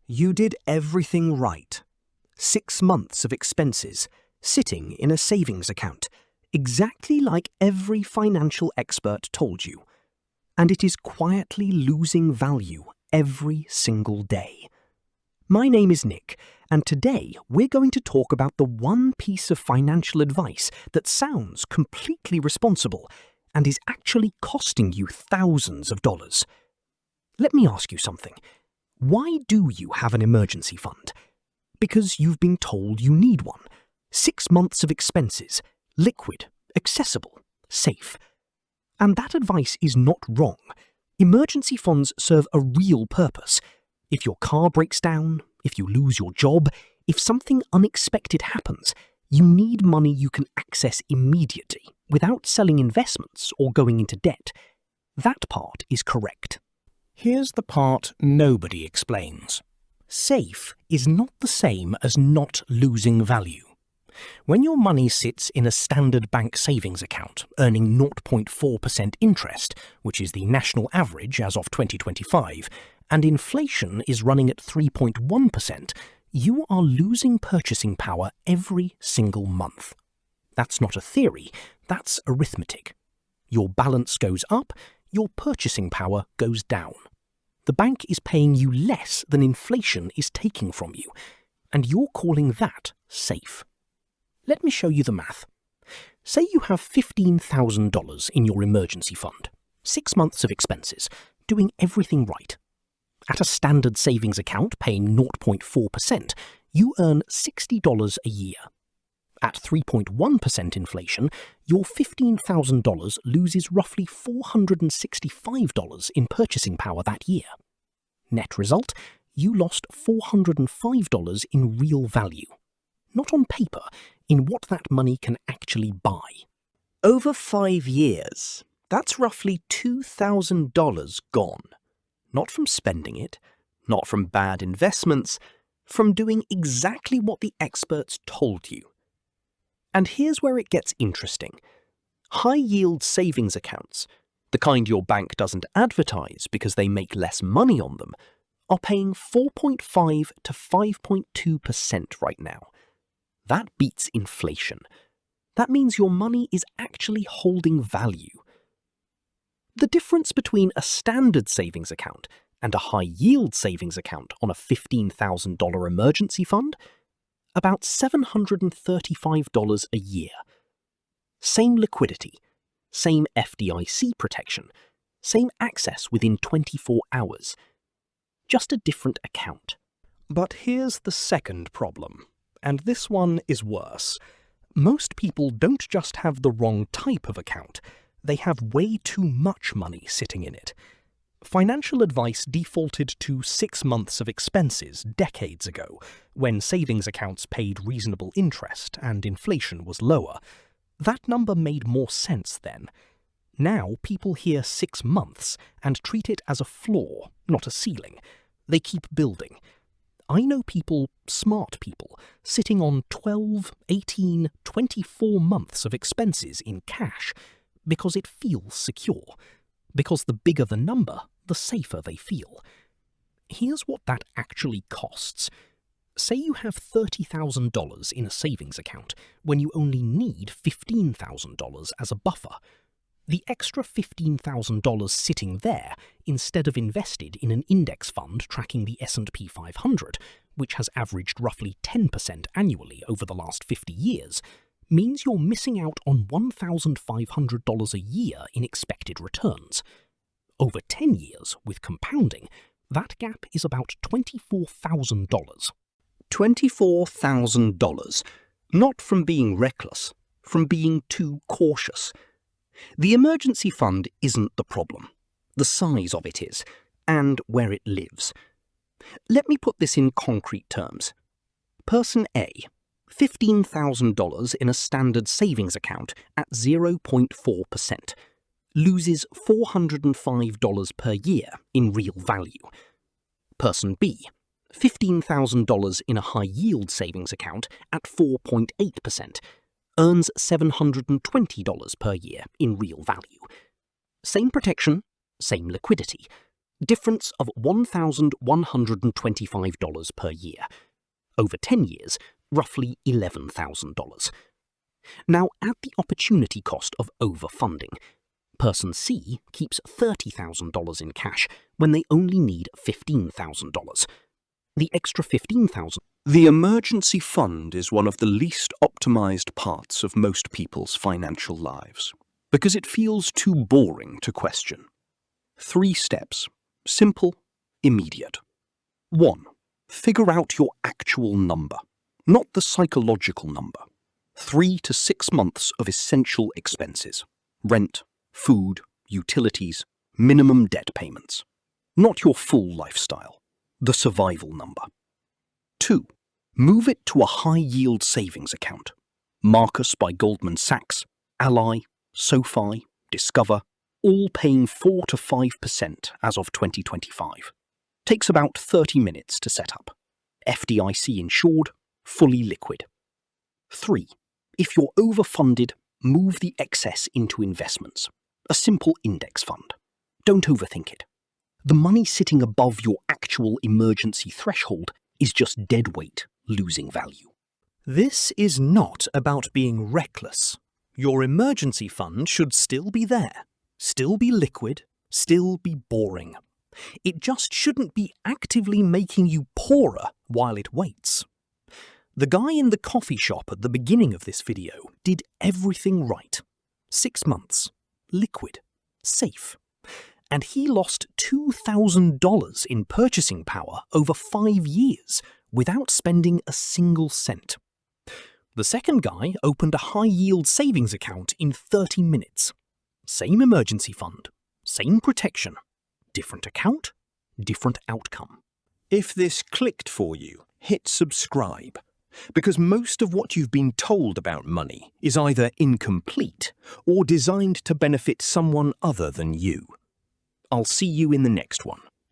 You did everything right. 6 months of expenses, sitting in a savings account, exactly like every financial expert told you. And it is quietly losing value every single day. My name is Nick, and today we're going to talk about the one piece of financial advice that sounds completely responsible and is actually costing you thousands of dollars. Let me ask you something. Why do you have an emergency fund? Because you've been told you need one. 6 months of expenses, liquid, accessible, safe. And that advice is not wrong. Emergency funds serve a real purpose. If your car breaks down, if you lose your job, if something unexpected happens, you need money you can access immediately without selling investments or going into debt. That part is correct. Here's the part nobody explains. Safe is not the same as not losing value. When your money sits in a standard bank savings account, earning 0.4% interest, which is the national average as of 2025, and inflation is running at 3.1%, you are losing purchasing power every single month. That's not a theory, that's arithmetic. Your balance goes up, your purchasing power goes down. The bank is paying you less than inflation is taking from you, and you're calling that safe. Let me show you the math. Say you have $15,000 in your emergency fund, 6 months of expenses, doing everything right. At a standard savings account paying 0.4%, you earn $60 a year. At 3.1% inflation, your $15,000 loses roughly $465 in purchasing power that year. Net result, you lost $405 in real value. Not on paper, in what that money can actually buy. Over 5 years, that's roughly $2,000 gone. Not from spending it, not from bad investments, from doing exactly what the experts told you. And here's where it gets interesting. High-yield savings accounts, the kind your bank doesn't advertise because they make less money on them, are paying 4.5 to 5.2% right now. That beats inflation. That means your money is actually holding value. The difference between a standard savings account and a high-yield savings account on a $15,000 emergency fund? About $735 a year. Same liquidity, same FDIC protection, same access within 24 hours. Just a different account. But here's the second problem, and this one is worse. Most people don't just have the wrong type of account, they have way too much money sitting in it. Financial advice defaulted to 6 months of expenses decades ago, when savings accounts paid reasonable interest and inflation was lower. That number made more sense then. Now people hear 6 months and treat it as a floor, not a ceiling. They keep building. I know people, smart people, sitting on 12, 18, 24 months of expenses in cash because it feels secure. Because the bigger the number, the safer they feel. Here's what that actually costs. Say you have $30,000 in a savings account when you only need $15,000 as a buffer. The extra $15,000 sitting there, instead of invested in an index fund tracking the S&P 500, which has averaged roughly 10% annually over the last 50 years, means you're missing out on $1,500 a year in expected returns. Over 10 years, with compounding, that gap is about $24,000. $24,000. Not from being reckless, from being too cautious. The emergency fund isn't the problem. The size of it is, and where it lives. Let me put this in concrete terms. Person A, $15,000 in a standard savings account at 0.4%. Loses $405 per year in real value. Person B, $15,000 in a high-yield savings account at 4.8%, earns $720 per year in real value. Same protection, same liquidity. Difference of $1,125 per year. Over 10 years, roughly $11,000. Now add the opportunity cost of overfunding. Person C keeps $30,000 in cash when they only need $15,000. The extra $15,000. The emergency fund is one of the least optimized parts of most people's financial lives because it feels too boring to question. 3 steps. Simple, immediate. 1. Figure out your actual number, not the psychological number. 3 to 6 months of essential expenses. Rent, food, utilities, minimum debt payments. Not your full lifestyle, the survival number. 2. Move it to a high-yield savings account. Marcus by Goldman Sachs, Ally, SoFi, Discover, all paying 4 to 5% as of 2025. Takes about 30 minutes to set up. FDIC insured, fully liquid. 3. If you're overfunded, move the excess into investments. A simple index fund. Don't overthink it. The money sitting above your actual emergency threshold is just dead weight, losing value. This is not about being reckless. Your emergency fund should still be there, still be liquid, still be boring. It just shouldn't be actively making you poorer while it waits. The guy in the coffee shop at the beginning of this video did everything right. 6 months, liquid, safe. And he lost $2,000 in purchasing power over 5 years without spending a single cent. The second guy opened a high-yield savings account in 30 minutes. Same emergency fund, same protection. Different account, different outcome. If this clicked for you, hit subscribe, because most of what you've been told about money is either incomplete or designed to benefit someone other than you. I'll see you in the next one.